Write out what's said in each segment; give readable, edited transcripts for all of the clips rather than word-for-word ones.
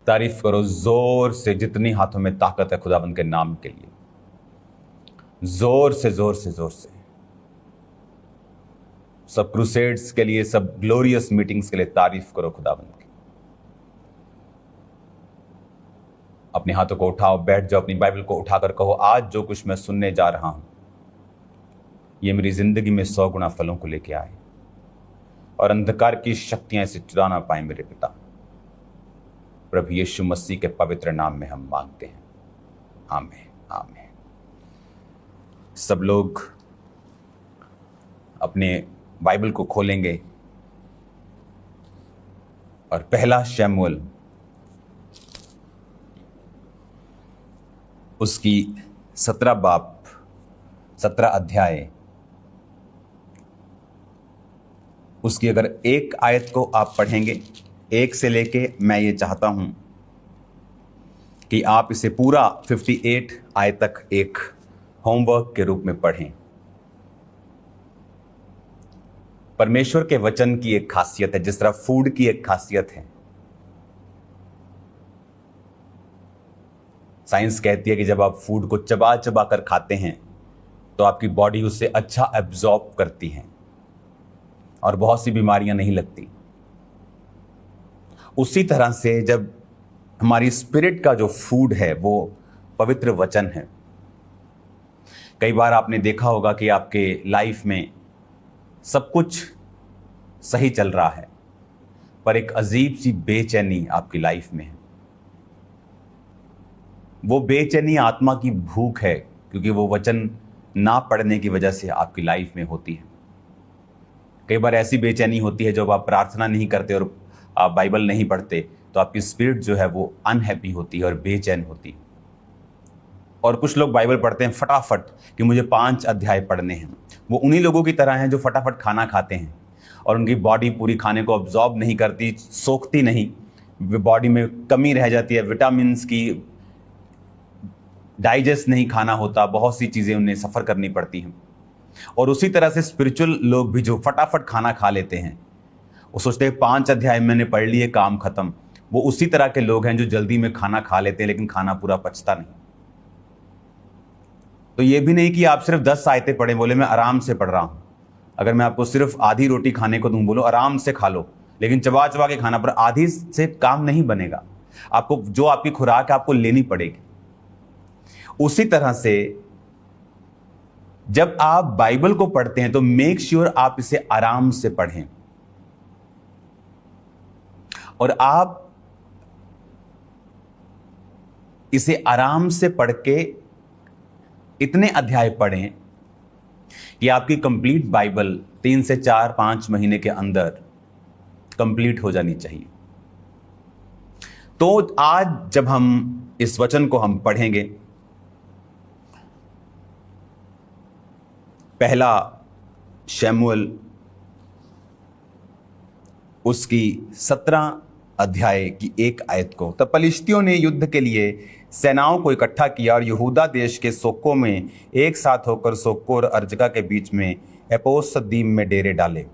तारीफ करो जोर से, जितनी हाथों में ताकत है खुदावंद के नाम के लिए, जोर से जोर से जोर से। सब क्रूसेड्स के लिए, सब ग्लोरियस मीटिंग्स के लिए तारीफ करो खुदावंद की। अपने हाथों को उठाओ, बैठ जाओ, अपनी बाइबल को उठाकर कहो, आज जो कुछ मैं सुनने जा रहा हूं ये मेरी जिंदगी में 100 गुना फलों को लेके आए और अंधकार की शक्तियां इसे चुरा ना पाए मेरे पिता। प्रभु यीशु मसीह के पवित्र नाम में हम मांगते हैं, आमीन आमीन। सब लोग अपने बाइबल को खोलेंगे और पहला शमूएल उसकी 17 अध्याय उसकी अगर एक आयत को आप पढ़ेंगे, एक से लेके, मैं ये चाहता हूं कि आप इसे पूरा 58 आयत तक एक होमवर्क के रूप में पढ़ें। परमेश्वर के वचन की एक खासियत है, जिस तरह फूड की एक खासियत है। साइंस कहती है कि जब आप फूड को चबा चबा कर खाते हैं तो आपकी बॉडी उससे अच्छा एब्जॉर्ब करती है और बहुत सी बीमारियां नहीं लगती। उसी तरह से जब हमारी स्पिरिट का जो फूड है वो पवित्र वचन है। कई बार आपने देखा होगा कि आपके लाइफ में सब कुछ सही चल रहा है पर एक अजीब सी बेचैनी आपकी लाइफ में है। वो बेचैनी आत्मा की भूख है, क्योंकि वो वचन ना पढ़ने की वजह से आपकी लाइफ में होती है। कई बार ऐसी बेचैनी होती है जब आप प्रार्थना नहीं करते और आप बाइबल नहीं पढ़ते तो आपकी स्पिरिट जो है वो अनहैप्पी होती है और बेचैन होती है। और कुछ लोग बाइबल पढ़ते हैं फटाफट कि मुझे 5 अध्याय पढ़ने हैं। वो उन्हीं लोगों की तरह हैं जो फटाफट खाना खाते हैं और उनकी बॉडी पूरी खाने को अब्जॉर्ब नहीं करती, सोखती नहीं, बॉडी में कमी रह जाती है, विटामिन्स की डाइजेस्ट नहीं खाना होता, बहुत सी चीज़ें उन्हें सफ़र करनी पड़ती हैं। और उसी तरह से स्पिरिचुअल लोग भी जो फटाफट खाना खा लेते हैं, वो सोचते हैं 5 अध्याय मैंने पढ़ लिए, काम खत्म। वो उसी तरह के लोग हैं जो जल्दी में खाना खा लेते हैं लेकिन खाना पूरा पचता नहीं। तो ये भी नहीं कि आप सिर्फ 10 आयतें पढ़ें, बोले मैं आराम से पढ़ रहा हूं। अगर मैं आपको सिर्फ आधी रोटी खाने को दूं, बोलो आराम से खा लो, लेकिन चबा चबा के खाना, पर आधी से काम नहीं बनेगा। आपको जो आपकी खुराक है आपको लेनी पड़ेगी। उसी तरह से जब आप बाइबल को पढ़ते हैं तो मेक श्योर आप इसे आराम से पढ़ें और आप इसे आराम से पढ़ के इतने अध्याय पढ़ें कि आपकी कंप्लीट बाइबल 3 से 4-5 महीने के अंदर कंप्लीट हो जानी चाहिए। तो आज जब हम इस वचन को हम पढ़ेंगे, पहला शमूएल उसकी 17 अध्याय की एक आयत को, तब पलिश्तियों ने युद्ध के लिए सेनाओं को इकट्ठा किया और यहूदा देश के सोक्को में एक साथ होकर सोक्को और अर्जका के बीच में एपोस-सद्दीम में डेरे डाले।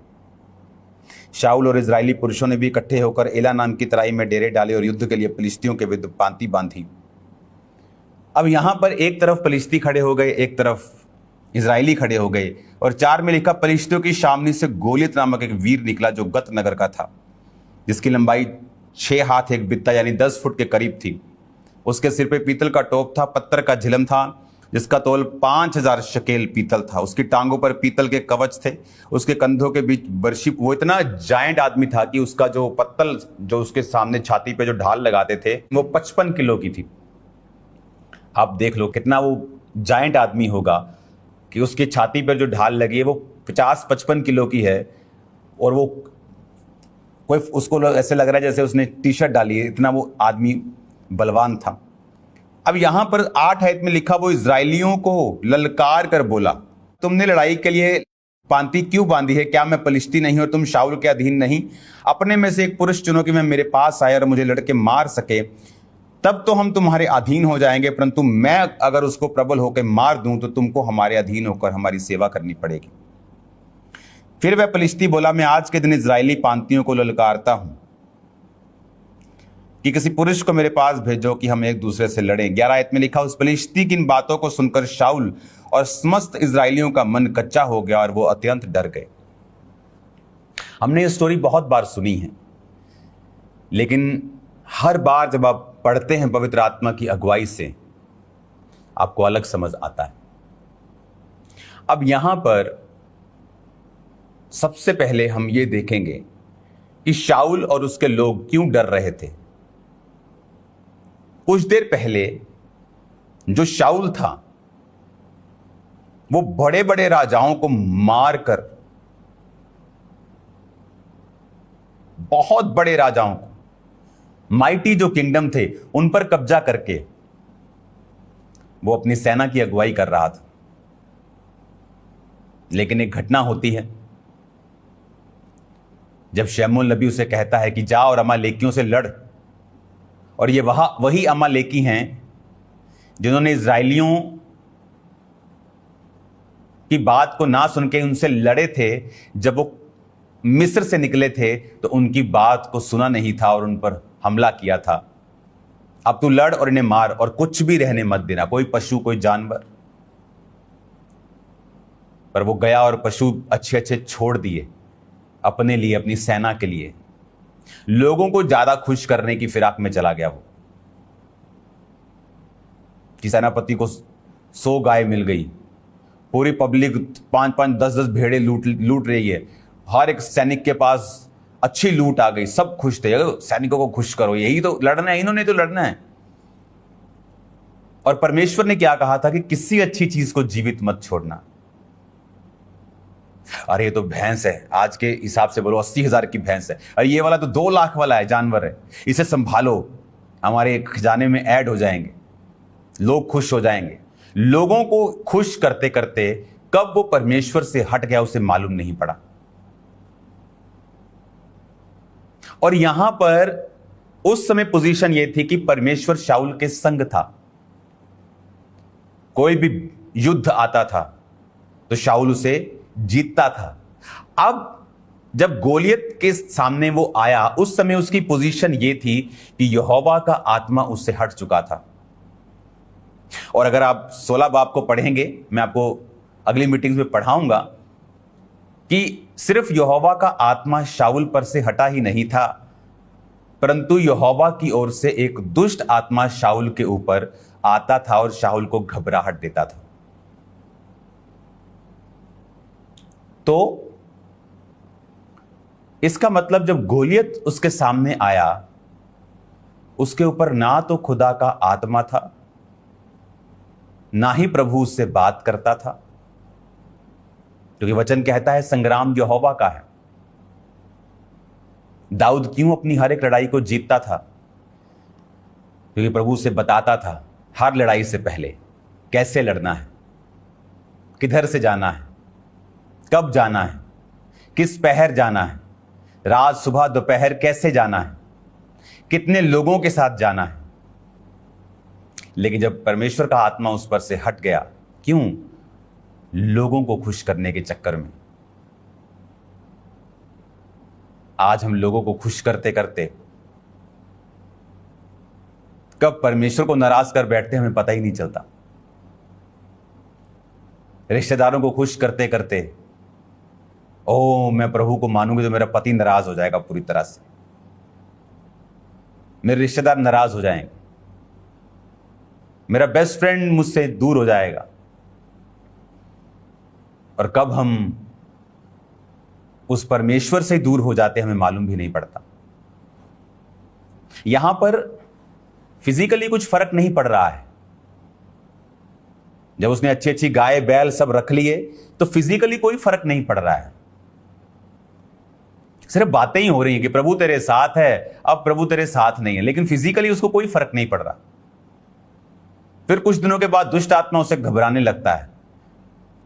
शाऊल और इजरायली पुरुषों ने भी इकट्ठे होकर एला नाम की तराई में डेरे डाले और युद्ध के लिए पलिश्तियों के विरुद्ध पांति बांधी। अब यहां पर एक तरफ पलिश्ती खड़े हो गए, एक तरफ इजरायली खड़े हो गए। और 4 में लिखा, पलिश्तियों की शामनी से गोलियत नामक एक वीर निकला जो गत नगर का था, जिसकी लंबाई 6 हाथ 1 बित्ता यानी 10 फुट के करीब थी। उसके सिर पे पीतल का टोप था, पत्थर का झिलम था जिसका तोल 5000 शकेल पीतल था। उसकी टांगों पर पीतल के कवच थे, उसके कंधों के बीच बर्शी। वो इतना जायंट आदमी था कि उसका जो पत्तल जो उसके सामने छाती पे जो ढाल लगाते थे वो 55 किलो की थी। आप देख लो कितना वो जायंट आदमी होगा कि उसकी छाती पर जो ढाल लगी है वो 50-55 किलो की है। और वो कोई उसको ऐसे लग रहा है जैसे उसने टी शर्ट डाली है, इतना वो आदमी बलवान था। अब यहां पर 8 आयत में लिखा, वो इजरायलियों को ललकार कर बोला, तुमने लड़ाई के लिए पांति क्यों बांधी है? क्या मैं पलिश्ती नहीं और तुम शाऊल के अधीन नहीं? अपने में से एक पुरुष चुनो कि मैं मेरे पास आए और मुझे लड़के मार सके, तब तो हम तुम्हारे अधीन हो जाएंगे। परंतु मैं अगर उसको प्रबल होकर मार दूं तो तुमको हमारे अधीन होकर हमारी सेवा करनी पड़ेगी। फिर वह पलिश्ती बोला, मैं आज के दिन इजरायली पांतियों को ललकारता हूं कि किसी पुरुष को मेरे पास भेजो कि हम एक दूसरे से लड़ें। 11 आयत में लिखा, उस फलिश्ती की इन बातों को सुनकर शाऊल और समस्त इजराइलियों का मन कच्चा हो गया और वो अत्यंत डर गए। हमने ये स्टोरी बहुत बार सुनी है, लेकिन हर बार जब आप पढ़ते हैं पवित्र आत्मा की अगुवाई से आपको अलग समझ आता है। अब यहां पर सबसे पहले हम ये देखेंगे कि शाऊल और उसके लोग क्यों डर रहे थे। कुछ देर पहले जो शाऊल था वो बड़े बड़े राजाओं को मारकर, बहुत बड़े राजाओं को, माइटी जो किंगडम थे उन पर कब्जा करके वो अपनी सेना की अगुवाई कर रहा था। लेकिन एक घटना होती है जब शमूएल नबी उसे कहता है कि जा और अमालेकियों से लड़, और ये वही अमालेकी हैं जिन्होंने इजराइलियों की बात को ना सुन के उनसे लड़े थे। जब वो मिस्र से निकले थे तो उनकी बात को सुना नहीं था और उन पर हमला किया था। अब तू लड़ और इन्हें मार और कुछ भी रहने मत देना, कोई पशु कोई जानवर। पर वो गया और पशु अच्छे अच्छे छोड़ दिए अपने लिए, अपनी सेना के लिए। लोगों को ज्यादा खुश करने की फिराक में चला गया वो कि सेनापति को 100 गाय मिल गई, पूरी पब्लिक 5-5 10-10 भेड़े लूट रही है, हर एक सैनिक के पास अच्छी लूट आ गई, सब खुश थे। अगर सैनिकों को खुश करो, यही तो लड़ना है, इन्होंने तो लड़ना है। और परमेश्वर ने क्या कहा था कि किसी अच्छी चीज को जीवित मत छोड़ना। अरे ये तो भैंस है, आज के हिसाब से बोलो 80,000 की भैंस है, अरे ये वाला तो 2 लाख वाला है, जानवर है, इसे संभालो, हमारे खजाने में ऐड हो जाएंगे, लोग खुश हो जाएंगे। लोगों को खुश करते करते कब वो परमेश्वर से हट गया उसे मालूम नहीं पड़ा। और यहां पर उस समय पोजीशन यह थी कि परमेश्वर शाऊल के संग था। कोई भी युद्ध आता था तो शाऊल उसे जीतता था। अब जब गोलियत के सामने वो आया, उस समय उसकी पोजीशन ये थी कि यहोवा का आत्मा उससे हट चुका था। और अगर आप 16 बाब को पढ़ेंगे, मैं आपको अगली मीटिंग्स में पढ़ाऊंगा कि सिर्फ यहोवा का आत्मा शाऊल पर से हटा ही नहीं था, परंतु यहोवा की ओर से एक दुष्ट आत्मा शाऊल के ऊपर आता था और शाऊल को घबराहट देता था। तो इसका मतलब जब गोलियत उसके सामने आया, उसके ऊपर ना तो खुदा का आत्मा था, ना ही प्रभु उससे बात करता था, क्योंकि वचन कहता है संग्राम यहोवा का है। दाऊद क्यों अपनी हर एक लड़ाई को जीतता था? क्योंकि प्रभु उसे बताता था हर लड़ाई से पहले कैसे लड़ना है, किधर से जाना है, कब जाना है, किस पहर जाना है, रात सुबह दोपहर कैसे जाना है, कितने लोगों के साथ जाना है। लेकिन जब परमेश्वर का आत्मा उस पर से हट गया, क्यों? लोगों को खुश करने के चक्कर में। आज हम लोगों को खुश करते करते कब परमेश्वर को नाराज कर बैठते हैं हमें पता ही नहीं चलता। रिश्तेदारों को खुश करते करते, ओ मैं प्रभु को मानूंगी तो मेरा पति नाराज हो जाएगा पूरी तरह से, मेरे रिश्तेदार नाराज हो जाएंगे, मेरा बेस्ट फ्रेंड मुझसे दूर हो जाएगा। और कब हम उस परमेश्वर से दूर हो जाते हमें मालूम भी नहीं पड़ता। यहां पर फिजिकली कुछ फर्क नहीं पड़ रहा है। जब उसने अच्छी अच्छी गाय बैल सब रख लिए तो फिजिकली कोई फर्क नहीं पड़ रहा है, सिर्फ बातें ही हो रही हैं कि प्रभु तेरे साथ है, अब प्रभु तेरे साथ नहीं है, लेकिन फिजिकली उसको कोई फर्क नहीं पड़ रहा। फिर कुछ दिनों के बाद दुष्ट आत्मा उसे घबराने लगता है।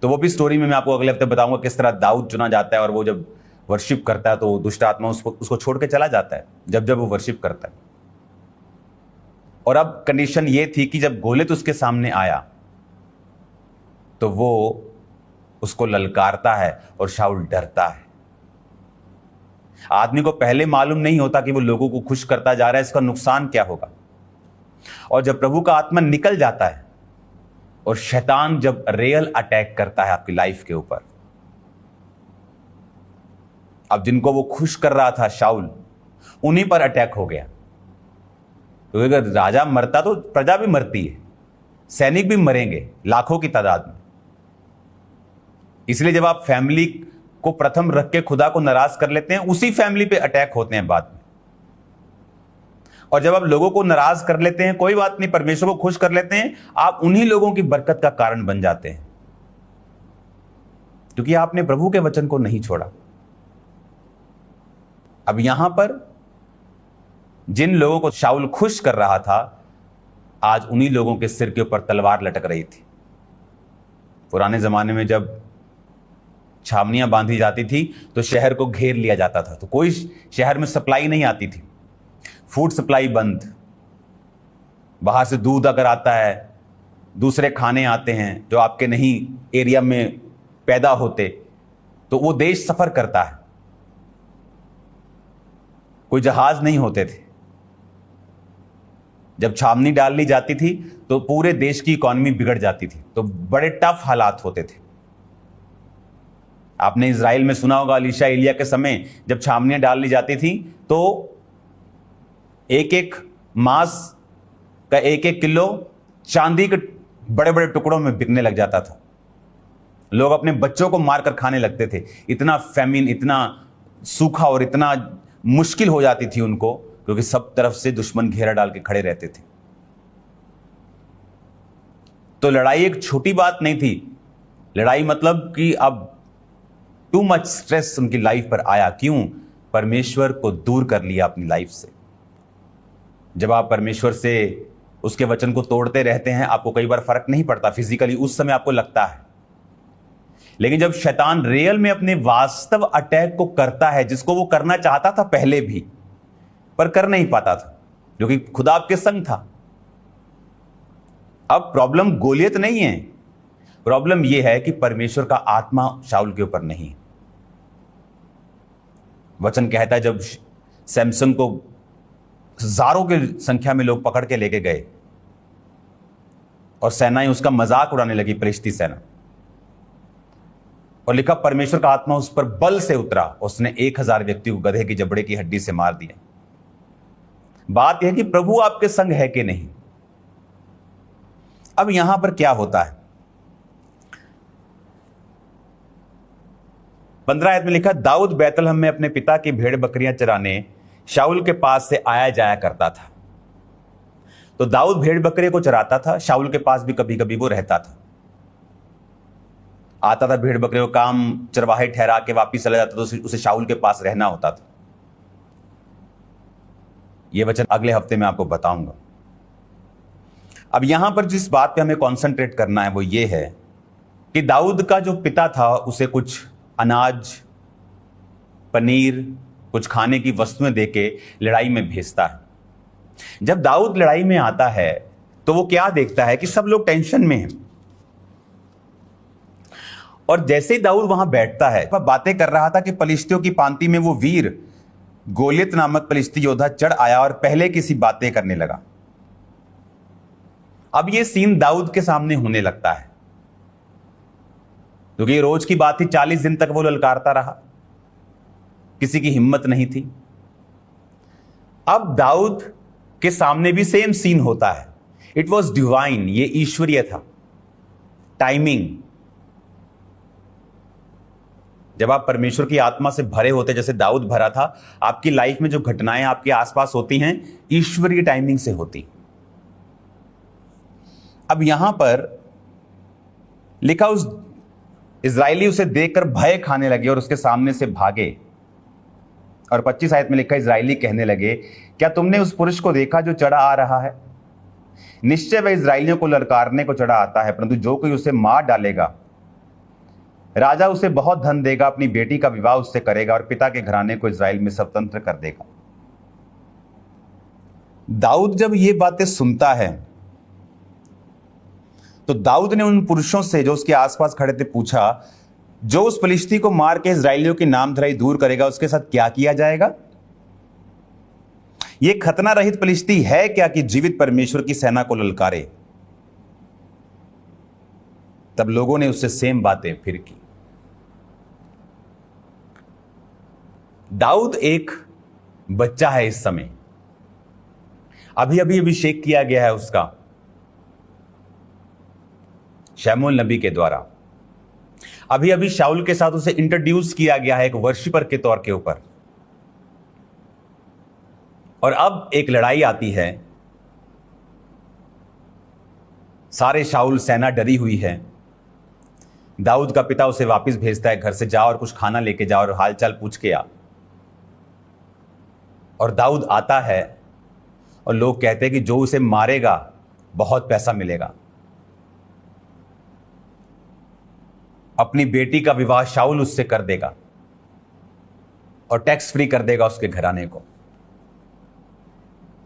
तो वो भी स्टोरी में मैं आपको अगले हफ्ते बताऊंगा किस तरह दाऊद चुना जाता है, और वो जब वर्शिप करता है तो दुष्ट आत्मा उसको छोड़ के चला जाता है जब वो वर्शिप करता है। और अब कंडीशन ये थी कि जब गोलियत उसके सामने आया तो वो उसको ललकारता है और शाऊल डरता है। आदमी को पहले मालूम नहीं होता कि वो लोगों को खुश करता जा रहा है, इसका नुकसान क्या होगा। और जब प्रभु का आत्मा निकल जाता है और शैतान जब रियल अटैक करता है आपकी लाइफ के ऊपर, अब जिनको वो खुश कर रहा था शाऊल, उन्हीं पर अटैक हो गया। तो अगर राजा मरता तो प्रजा भी मरती है, सैनिक भी मरेंगे लाखों की तादाद में। इसलिए जब आप फैमिली को प्रथम रख के खुदा को नाराज कर लेते हैं, उसी फैमिली पे अटैक होते हैं बाद में। और जब आप लोगों को नाराज कर लेते हैं, कोई बात नहीं, परमेश्वर को खुश कर लेते हैं, आप उन्हीं लोगों की बरकत का कारण बन जाते हैं, क्योंकि आपने प्रभु के वचन को नहीं छोड़ा। अब यहां पर जिन लोगों को शाऊल खुश कर रहा था, आज उन्हीं लोगों के सिर के ऊपर तलवार लटक रही थी। पुराने जमाने में जब छावनियां बांधी जाती थी तो शहर को घेर लिया जाता था, तो कोई शहर में सप्लाई नहीं आती थी, फूड सप्लाई बंद। बाहर से दूध अगर आता है, दूसरे खाने आते हैं जो आपके नहीं एरिया में पैदा होते, तो वो देश सफर करता है। कोई जहाज नहीं होते थे। जब छावनी डाल ली जाती थी तो पूरे देश की इकॉनमी बिगड़ जाती थी, तो बड़े टफ हालात होते थे। आपने इजराइल में सुना होगा, अलीशा एलिया के समय जब छावनियां डाल ली जाती थी तो एक एक मांस का एक एक किलो चांदी के बड़े बड़े टुकड़ों में बिकने लग जाता था। लोग अपने बच्चों को मारकर खाने लगते थे। इतना फैमिन, इतना सूखा और इतना मुश्किल हो जाती थी उनको, क्योंकि सब तरफ से दुश्मन घेरा डाल के खड़े रहते थे। तो लड़ाई एक छोटी बात नहीं थी। लड़ाई मतलब कि अब टू मच स्ट्रेस उनकी लाइफ पर आया। क्यों? परमेश्वर को दूर कर लिया अपनी लाइफ से। जब आप परमेश्वर से उसके वचन को तोड़ते रहते हैं, आपको कई बार फर्क नहीं पड़ता फिजिकली, उस समय आपको लगता है। लेकिन जब शैतान रियल में अपने वास्तव अटैक को करता है, जिसको वो करना चाहता था पहले भी पर कर नहीं पाता था, क्योंकि खुदा आपके संग था। अब प्रॉब्लम गोलियत नहीं है, प्रॉब्लम यह है कि परमेश्वर का आत्मा शाऊल के ऊपर नहीं। वचन कहता है जब सैमसन को हजारों की संख्या में लोग पकड़ के लेके गए और सेनाएं उसका मजाक उड़ाने लगी, फरिश्ती सेना, और लिखा परमेश्वर का आत्मा उस पर बल से उतरा, उसने 1000 व्यक्ति को गधे की जबड़े की हड्डी से मार दिया। बात यह कि प्रभु आपके संग है कि नहीं। अब यहां पर क्या होता है, 15 आयत में लिखा, दाऊद बैतलहम में अपने पिता की भेड़ बकरियां चराने शाऊल के पास से आया जाया करता था। तो दाऊद भेड़ बकरे को चराता था, शाऊल के पास भी कभी कभी वो रहता था, आता था भेड़ बकरे को काम चरवाहे ठहरा के वापिस चला जाता, तो उसे शाऊल के पास रहना होता था। यह वचन अगले हफ्ते में आपको बताऊंगा। अब यहां पर जिस बात पे हमें कंसंट्रेट करना है वो ये है कि दाऊद का जो पिता था उसे कुछ अनाज, पनीर, कुछ खाने की वस्तुएं देके लड़ाई में भेजता है। जब दाऊद लड़ाई में आता है तो वो क्या देखता है कि सब लोग टेंशन में हैं, और जैसे ही दाऊद वहां बैठता है, वह बातें कर रहा था कि फलिश्तियों की पांति में वो वीर गोलियत नामक फलिश्ती योद्धा चढ़ आया और पहले किसी बातें करने लगा। अब ये सीन दाऊद के सामने होने लगता है, क्योंकि रोज की बात थी, 40 दिन तक वो ललकारता रहा, किसी की हिम्मत नहीं थी। अब दाऊद के सामने भी सेम सीन होता है। इट वॉज डिवाइन, ये ईश्वरीय था, टाइमिंग। जब आप परमेश्वर की आत्मा से भरे होते, जैसे दाऊद भरा था, आपकी लाइफ में जो घटनाएं आपके आसपास होती हैं, ईश्वरीय टाइमिंग से होती। अब यहां पर लिखा, उस इजरायली उसे देखकर भय खाने लगे और उसके सामने से भागे। और 25 आयत में लिखा, इजरायली कहने लगे, क्या तुमने उस पुरुष को देखा जो चढ़ा आ रहा है? निश्चय वह इजरायलियों को ललकारने को चढ़ा आता है, परंतु जो कोई उसे मार डालेगा, राजा उसे बहुत धन देगा, अपनी बेटी का विवाह उससे करेगा और पिता के घराने को इजराइल में स्वतंत्र कर देगा। दाऊद जब ये बातें सुनता है तो दाऊद ने उन पुरुषों से जो उसके आसपास खड़े थे पूछा, जो उस फलिश्ती को मार के इजराइलियों की नामधराई दूर करेगा उसके साथ क्या किया जाएगा? यह खतना रहित फलिश्ती है क्या कि जीवित परमेश्वर की सेना को ललकारे? तब लोगों ने उससे सेम बातें फिर की। दाऊद एक बच्चा है इस समय, अभी अभी अभिषेक किया गया है उसका शमूएल नबी के द्वारा। अभी अभी शाऊल के साथ उसे इंट्रोड्यूस किया गया है एक वर्शिपर के तौर के ऊपर। और अब एक लड़ाई आती है, सारे शाऊल सेना डरी हुई है। दाऊद का पिता उसे वापस भेजता है, घर से जा और कुछ खाना लेके जा और हालचाल पूछ के आ। और दाऊद आता है और लोग कहते हैं कि जो उसे मारेगा बहुत पैसा मिलेगा। अपनी बेटी का विवाह शाऊल उससे कर देगा और टैक्स फ्री कर देगा उसके घराने को।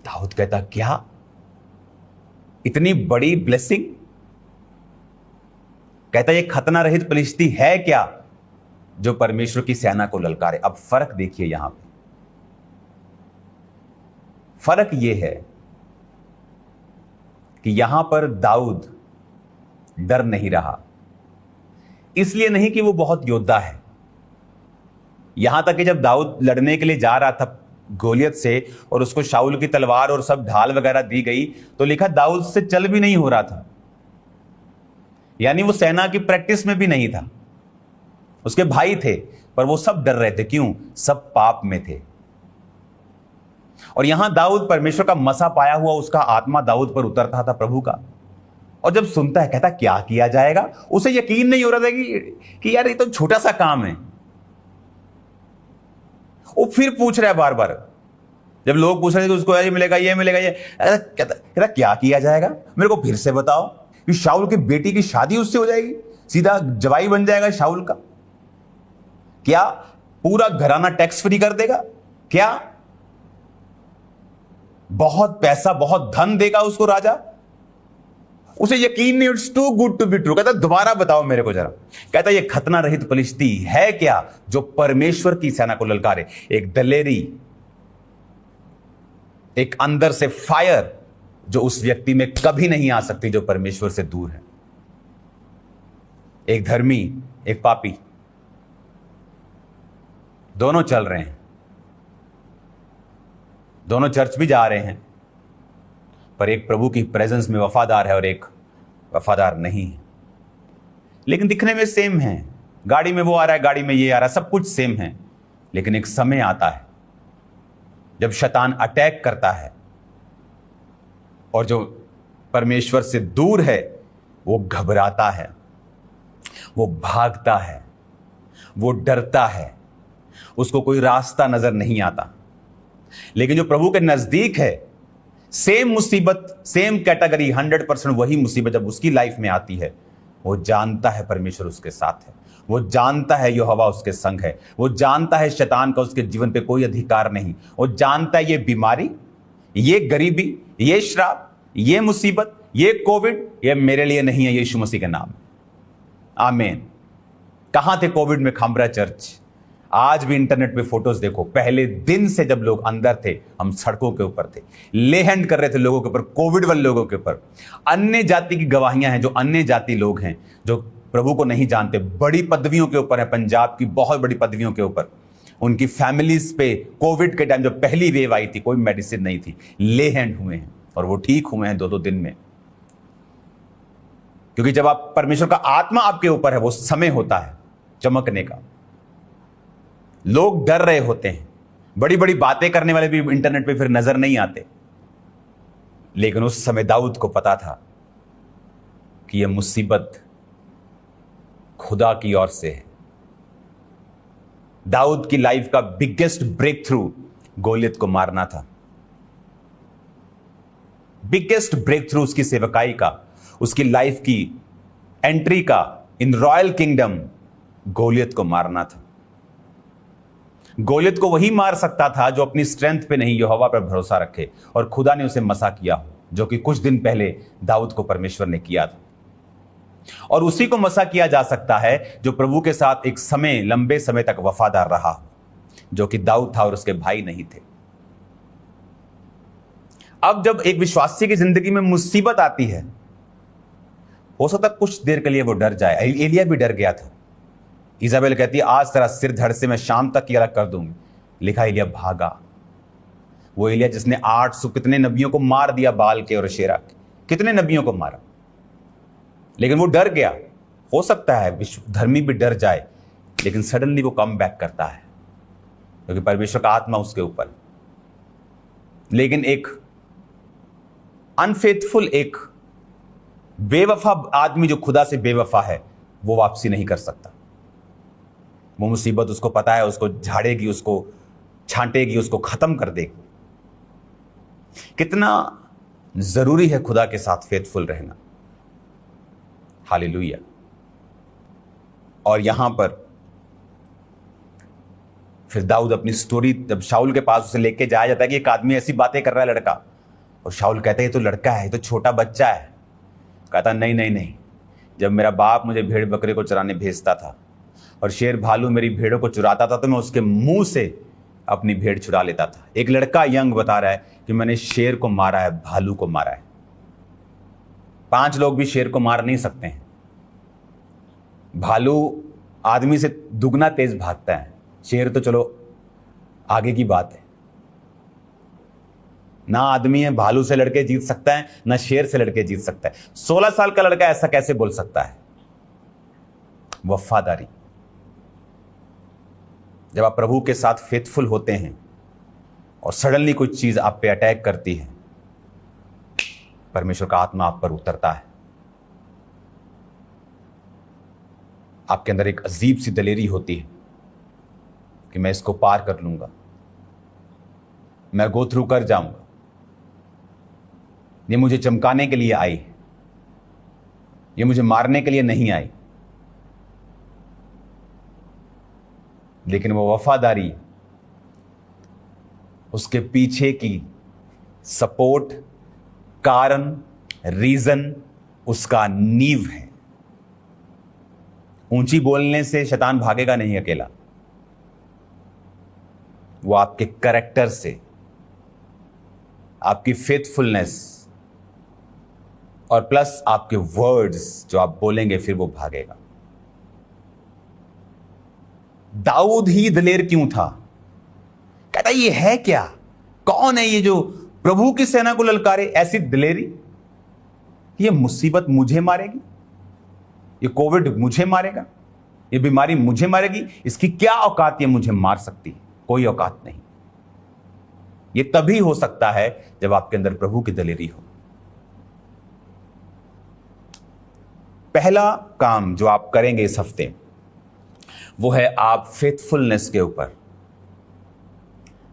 दाऊद कहता, क्या इतनी बड़ी ब्लेसिंग? कहता, ये खतना रहित फलिश्ती है क्या जो परमेश्वर की सेना को ललकारे? अब फर्क देखिए, यहां पे फर्क यह है कि यहां पर दाऊद डर नहीं रहा। इसलिए नहीं कि वो बहुत योद्धा है। यहां तक कि जब दाऊद लड़ने के लिए जा रहा था गोलियत से और उसको शाऊल की तलवार और सब ढाल वगैरह दी गई, तो लिखा दाऊद से चल भी नहीं हो रहा था। यानी वो सेना की प्रैक्टिस में भी नहीं था। उसके भाई थे पर वो सब डर रहे थे। क्यों? सब पाप में थे। और यहां दाऊद परमेश्वर का मसा पाया हुआ, उसका आत्मा दाऊद पर उतरता था प्रभु का। और जब सुनता है कहता क्या किया जाएगा? उसे यकीन नहीं हो रहा था कि यार ये तो छोटा सा काम है। वो फिर पूछ रहा है बार बार, जब लोग पूछ रहे थे कि उसको ये मिलेगा ये मिलेगा ये, कहता क्या किया जाएगा? मेरे को फिर से बताओ कि शाऊल की बेटी की शादी उससे हो जाएगी, सीधा जवाई बन जाएगा शाऊल का? क्या पूरा घराना टैक्स फ्री कर देगा? क्या बहुत पैसा बहुत धन देगा उसको राजा? उसे यकीन नहीं, it's too good to be true. कहता दोबारा बताओ मेरे को जरा। कहता ये खतना रहित फलिश्ती है क्या जो परमेश्वर की सेना को ललकारे? एक दलेरी, एक अंदर से फायर जो उस व्यक्ति में कभी नहीं आ सकती जो परमेश्वर से दूर है। एक धर्मी, एक पापी, दोनों चल रहे हैं, दोनों चर्च भी जा रहे हैं, पर एक प्रभु की प्रेजेंस में वफादार है और एक वफादार नहीं है। लेकिन दिखने में सेम है। गाड़ी में वो आ रहा है, गाड़ी में ये आ रहा है, सब कुछ सेम है। लेकिन एक समय आता है जब शैतान अटैक करता है और जो परमेश्वर से दूर है वो घबराता है, वो भागता है, वो डरता है, उसको कोई रास्ता नजर नहीं आता। लेकिन जो प्रभु के नजदीक है, सेम मुसीबत, सेम कैटेगरी, 100% वही मुसीबत जब उसकी लाइफ में आती है, वो जानता है परमेश्वर उसके साथ है, वो जानता है यहोवा उसके संग है, वो जानता है शैतान का उसके जीवन पे कोई अधिकार नहीं, वो जानता है ये बीमारी, ये गरीबी, ये श्राप, ये मुसीबत, ये कोविड, ये मेरे लिए नहीं है, यीशु मसीह के नाम। आमीन। कहां थे कोविड में खामरा चर्च? आज भी इंटरनेट पे फोटोज देखो, पहले दिन से जब लोग अंदर थे, हम सड़कों के ऊपर थे, ले हैंड कर रहे थे लोगों के ऊपर, कोविड वाले लोगों के ऊपर। अन्य जाति की गवाहियां हैं, जो अन्य जाति लोग हैं जो प्रभु को नहीं जानते, बड़ी पदवियों के ऊपर है, पंजाब की बहुत बड़ी पदवियों के ऊपर, उनकी फैमिलीज पे कोविड के टाइम जब पहली वेव आई थी, कोई मेडिसिन नहीं थी, ले हैंड हुए हैं और वो ठीक हुए हैं 2-2 दिन में। क्योंकि जब आप परमेश्वर का आत्मा आपके ऊपर है, वो समय होता है चमकने का। लोग डर रहे होते हैं, बड़ी बड़ी बातें करने वाले भी इंटरनेट पे फिर नजर नहीं आते। लेकिन उस समय दाऊद को पता था कि यह मुसीबत खुदा की ओर से है। दाऊद की लाइफ का बिगेस्ट ब्रेक थ्रू गोलियत को मारना था। बिगेस्ट ब्रेक थ्रू उसकी सेवकाई का, उसकी लाइफ की एंट्री का इन रॉयल किंगडम, गोलियत को मारना था। गोलियत को वही मार सकता था जो अपनी स्ट्रेंथ पे नहीं, यहोवा पर भरोसा रखे, और खुदा ने उसे मसा किया हो, जो कि कुछ दिन पहले दाऊद को परमेश्वर ने किया था। और उसी को मसा किया जा सकता है जो प्रभु के साथ एक समय, लंबे समय तक वफादार रहा, जो कि दाऊद था और उसके भाई नहीं थे। अब जब एक विश्वासी की जिंदगी में मुसीबत आती है, हो सकता कुछ देर के लिए वो डर जाए। एलिया भी डर गया था। इजाबेल कहती है आज तेरा सिर धड़ से मैं शाम तक की अलग कर दूंगी। लिखा एलिया भागा। वो एलिया जिसने 800 कितने नबियों को मार दिया, बाल के और शेरा के, कितने नबियों को मारा, लेकिन वो डर गया। हो सकता है विश्व धर्मी भी डर जाए, लेकिन सडनली वो कम बैक करता है क्योंकि परमेश्वर का आत्मा उसके ऊपर। लेकिन एक अनफेथफुल, एक बेवफा आदमी जो खुदा से बेवफा है, वो वापसी नहीं कर सकता। वो मुसीबत उसको पता है, उसको झाड़ेगी, उसको छांटेगी, उसको खत्म कर देगी। कितना जरूरी है खुदा के साथ फेथफुल रहना। हालेलुया। और यहां पर फिर दाऊद अपनी स्टोरी, जब शाऊल के पास उसे लेके जाया जाता है कि एक आदमी ऐसी बातें कर रहा है लड़का, और शाऊल कहता है ये तो लड़का है, ये तो छोटा बच्चा है। कहता नहीं नहीं नहीं, जब मेरा बाप मुझे भेड़ बकरे को चराने भेजता था और शेर भालू मेरी भेड़ों को चुराता था, तो मैं उसके मुंह से अपनी भेड़ चुरा लेता था। एक लड़का यंग बता रहा है कि मैंने शेर को मारा है, भालू को मारा है। 5 लोग भी शेर को मार नहीं सकते हैं। भालू आदमी से दुगना तेज भागता है, शेर तो चलो आगे की बात है। ना आदमी है भालू से लड़के जीत सकता है, ना शेर से लड़के जीत सकता है। 16 साल का लड़का ऐसा कैसे बोल सकता है? वफादारी। जब आप प्रभु के साथ फेथफुल होते हैं और सडनली कुछ चीज आप पे अटैक करती है, परमेश्वर का आत्मा आप पर उतरता है। आपके अंदर एक अजीब सी दलेरी होती है कि मैं इसको पार कर लूंगा, मैं गो थ्रू कर जाऊंगा। ये मुझे चमकाने के लिए आई, ये मुझे मारने के लिए नहीं आई। लेकिन वो वफादारी, उसके पीछे की सपोर्ट, कारण, रीजन उसका नींव है। ऊंची बोलने से शैतान भागेगा नहीं अकेला, वो आपके कैरेक्टर से, आपकी फेथफुलनेस और प्लस आपके वर्ड्स जो आप बोलेंगे, फिर वो भागेगा। दाऊद ही दलेर क्यों था? कहता ये है क्या, कौन है ये जो प्रभु की सेना को ललकारे? ऐसी दलेरी, ये मुसीबत मुझे मारेगी, ये कोविड मुझे मारेगा, ये बीमारी मुझे मारेगी, इसकी क्या औकात, ये मुझे मार सकती है? कोई औकात नहीं। ये तभी हो सकता है जब आपके अंदर प्रभु की दलेरी हो। पहला काम जो आप करेंगे इस हफ्ते, वो है आप फेथफुलनेस के ऊपर,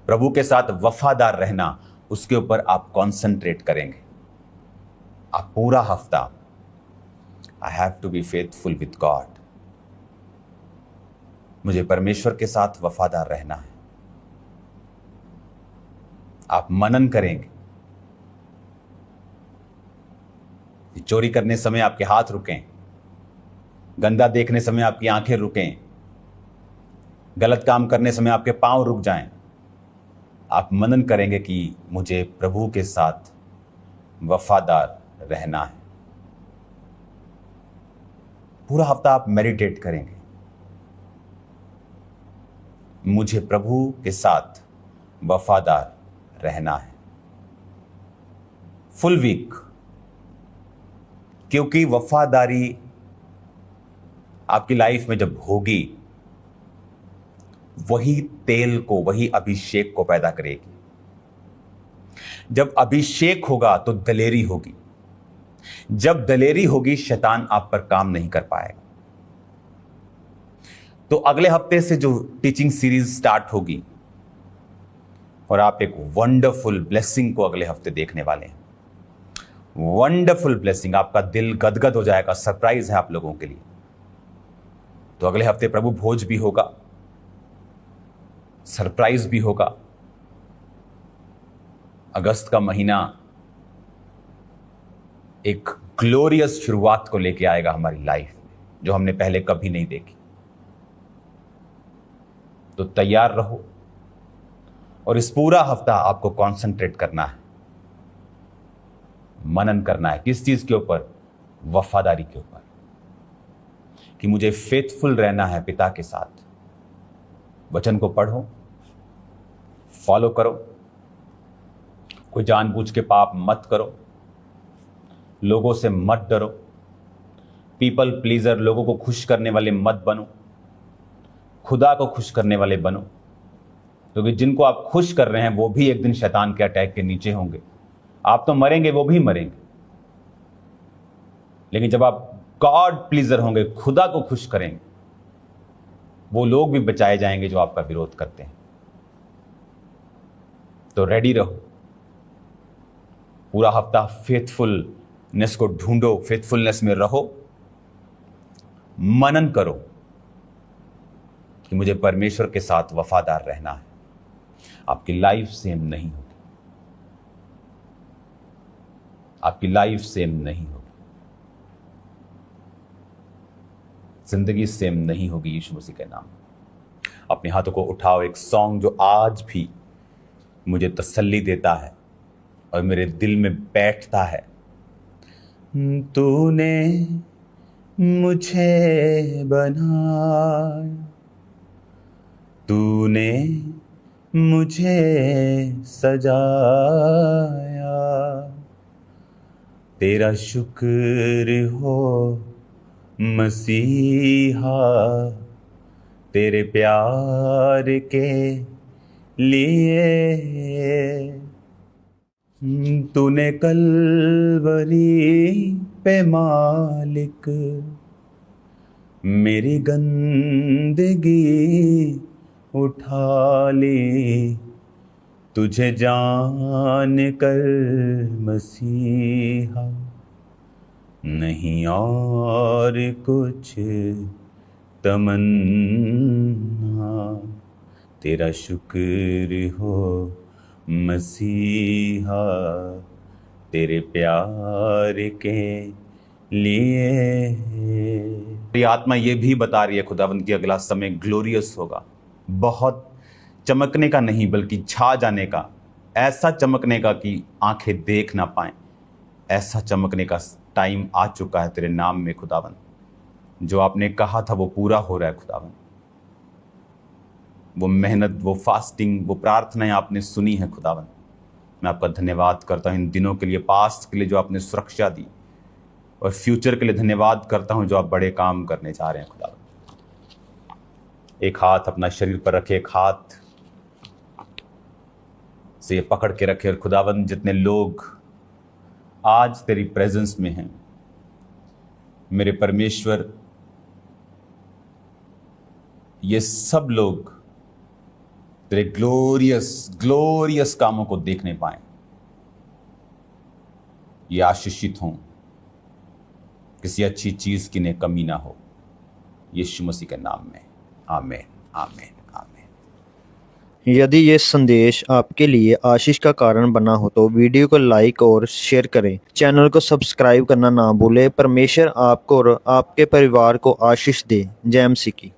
प्रभु के साथ वफादार रहना, उसके ऊपर आप कंसंट्रेट करेंगे। आप पूरा हफ्ता, I have to be faithful with God, मुझे परमेश्वर के साथ वफादार रहना है। आप मनन करेंगे। चोरी करने समय आपके हाथ रुकें, गंदा देखने समय आपकी आंखें रुकें, गलत काम करने समय आपके पांव रुक जाएं। आप मनन करेंगे कि मुझे प्रभु के साथ वफादार रहना है। पूरा हफ्ता आप मेडिटेट करेंगे, मुझे प्रभु के साथ वफादार रहना है। फुल वीक, क्योंकि वफादारी आपकी लाइफ में जब होगी, वही तेल को, वही अभिषेक को पैदा करेगी। जब अभिषेक होगा तो दलेरी होगी, जब दलेरी होगी शैतान आप पर काम नहीं कर पाएगा। तो अगले हफ्ते से जो टीचिंग सीरीज स्टार्ट होगी, और आप एक वंडरफुल ब्लेसिंग को अगले हफ्ते देखने वाले हैं। वंडरफुल ब्लेसिंग, आपका दिल गदगद हो जाएगा। सरप्राइज है आप लोगों के लिए। तो अगले हफ्ते प्रभु भोज भी होगा, सरप्राइज भी होगा। अगस्त का महीना एक ग्लोरियस शुरुआत को लेके आएगा हमारी लाइफ में, जो हमने पहले कभी नहीं देखी। तो तैयार रहो, और इस पूरा हफ्ता आपको कंसंट्रेट करना है, मनन करना है। किस चीज के ऊपर? वफादारी के ऊपर, कि मुझे फेथफुल रहना है पिता के साथ। वचन को पढ़ो, फॉलो करो, कोई जानबूझ के पाप मत करो, लोगों से मत डरो, पीपल प्लीजर, लोगों को खुश करने वाले मत बनो, खुदा को खुश करने वाले बनो। क्योंकि जिनको आप खुश कर रहे हैं वो भी एक दिन शैतान के अटैक के नीचे होंगे। आप तो मरेंगे, वो भी मरेंगे। लेकिन जब आप गॉड प्लीजर होंगे, खुदा को खुश करेंगे, वो लोग भी बचाए जाएंगे जो आपका विरोध करते हैं। तो रेडी रहो, पूरा हफ्ता फेथफुलनेस को ढूंढो, फेथफुलनेस में रहो, मनन करो कि मुझे परमेश्वर के साथ वफादार रहना है। आपकी लाइफ सेम नहीं होगी, आपकी लाइफ सेम नहीं होगी, जिंदगी सेम नहीं होगी यीशु मसीह के नाम। अपने हाथों को उठाओ, एक सॉन्ग जो आज भी मुझे तसल्ली देता है और मेरे दिल में बैठता है। तूने मुझे बनाया, तूने मुझे सजाया, तेरा शुक्र हो मसीहा, तेरे प्यार के लिए। तूने कल्वरी पे मालिक मेरी गंदगी उठा ली, तुझे जान कर मसीहा, नहीं और कुछ तमन्ना, तेरा शुक्र हो मसीहा, तेरे प्यार के लिए। मेरी आत्मा ये भी बता रही है खुदावंद की अगला समय ग्लोरियस होगा, बहुत चमकने का नहीं बल्कि छा जाने का, ऐसा चमकने का कि आंखें देख ना पाएं, ऐसा चमकने का टाइम आ चुका है तेरे नाम में खुदावंद। जो आपने कहा था वो पूरा हो रहा है खुदावंद। वो मेहनत, वो फास्टिंग, वो प्रार्थनाएं आपने सुनी है खुदावंद। मैं आपका धन्यवाद करता हूँ इन दिनों के लिए, पास्ट के लिए जो आपने सुरक्षा दी, और फ्यूचर के लिए धन्यवाद करता हूँ जो आप बड़े काम करने जा रहे हैं खुदावंद। एक हाथ अपना शरीर पर रखे, एक हाथ से ये पकड़ के रखे, और खुदावंद जितने लोग आज तेरी प्रेजेंस में हैं, मेरे परमेश्वर, ये सब लोग तेरे ग्लोरियस कामों को देखने पाएं, ये आशीषित हों, किसी अच्छी चीज की ने कमी ना हो, यीशु मसीह के नाम में, आमीन आमीन आमीन। यदि ये संदेश आपके लिए आशीष का कारण बना हो तो वीडियो को लाइक और शेयर करें, चैनल को सब्सक्राइब करना ना भूलें। परमेश्वर आपको और आपके परिवार को आशीष दे। जय मसीह की।